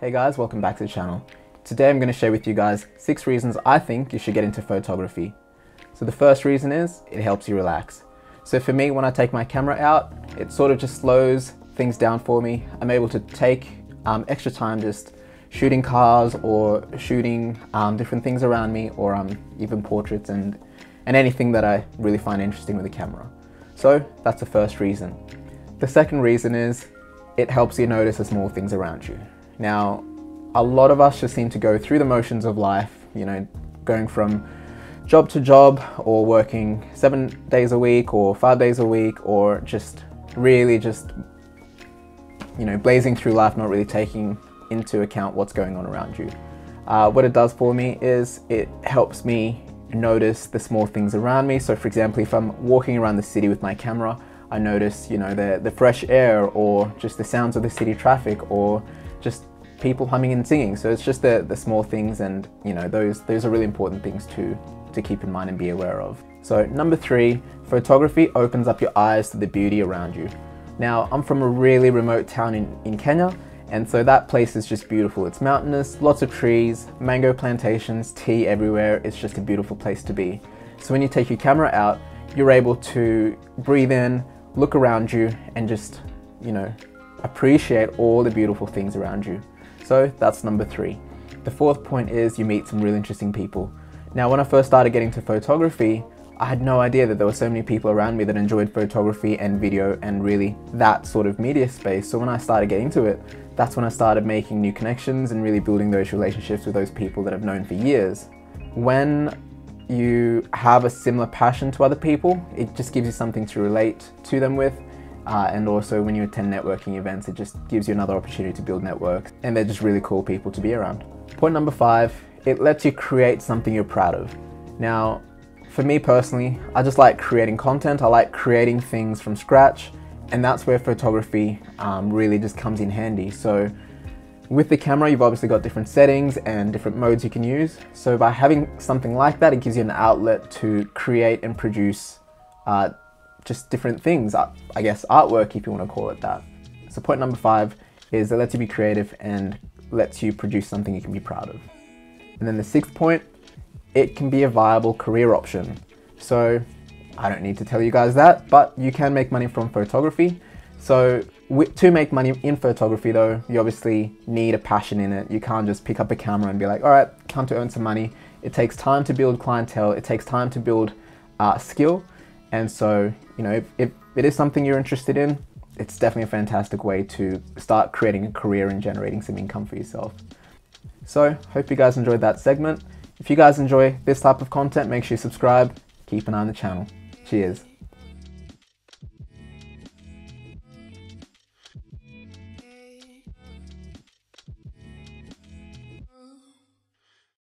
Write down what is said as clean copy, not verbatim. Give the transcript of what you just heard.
Hey guys, welcome back to the channel. Today I'm going to share with you guys 6 reasons I think you should get into photography. So the first reason is it helps you relax. So for me, when I take my camera out, it sort of just slows things down for me. I'm able to take extra time just shooting cars or shooting different things around me, or even portraits and anything that I really find interesting with the camera. So that's the first reason. The second reason is it helps you notice the small things around you. Now, a lot of us just seem to go through the motions of life, you know, going from job to job, or working 7 days a week or 5 days a week, or just really you know, blazing through life, not really taking into account what's going on around you. What it does for me is it helps me notice the small things around me. So for example, if I'm walking around the city with my camera, I notice, you know, the fresh air, or just the sounds of the city traffic, or just people humming and singing. So it's just the small things, and you know, those are really important things to keep in mind and be aware of. So number 3, photography opens up your eyes to the beauty around you. Now, I'm from a really remote town in Kenya, and so that place is just beautiful. It's mountainous, lots of trees, mango plantations, tea everywhere. It's just a beautiful place to be. So when you take your camera out, you're able to breathe in, look around you, and just, you know, appreciate all the beautiful things around you. So that's number 3. The fourth point is you meet some really interesting people. Now, when I first started getting to photography, I had no idea that there were so many people around me that enjoyed photography and video and really that sort of media space. So when I started getting into it, that's when I started making new connections and really building those relationships with those people that I've known for years. When you have a similar passion to other people, it just gives you something to relate to them with. And also when you attend networking events, it just gives you another opportunity to build networks, and they're just really cool people to be around. Point number 5, it lets you create something you're proud of. Now, for me personally, I just like creating content. I like creating things from scratch, and that's where photography really just comes in handy. So with the camera, you've obviously got different settings and different modes you can use. So by having something like that, it gives you an outlet to create and produce just different things, I guess artwork if you want to call it that. So point number 5 is it lets you be creative and lets you produce something you can be proud of. And then the 6th point, it can be a viable career option. So I don't need to tell you guys that, but you can make money from photography. So to make money in photography though, you obviously need a passion in it. You can't just pick up a camera and be like, all right, time to earn some money. It takes time to build clientele. It takes time to build skill. And so, you know, if it is something you're interested in, it's definitely a fantastic way to start creating a career and generating some income for yourself. So hope you guys enjoyed that segment. If you guys enjoy this type of content, make sure you subscribe, keep an eye on the channel. Cheers.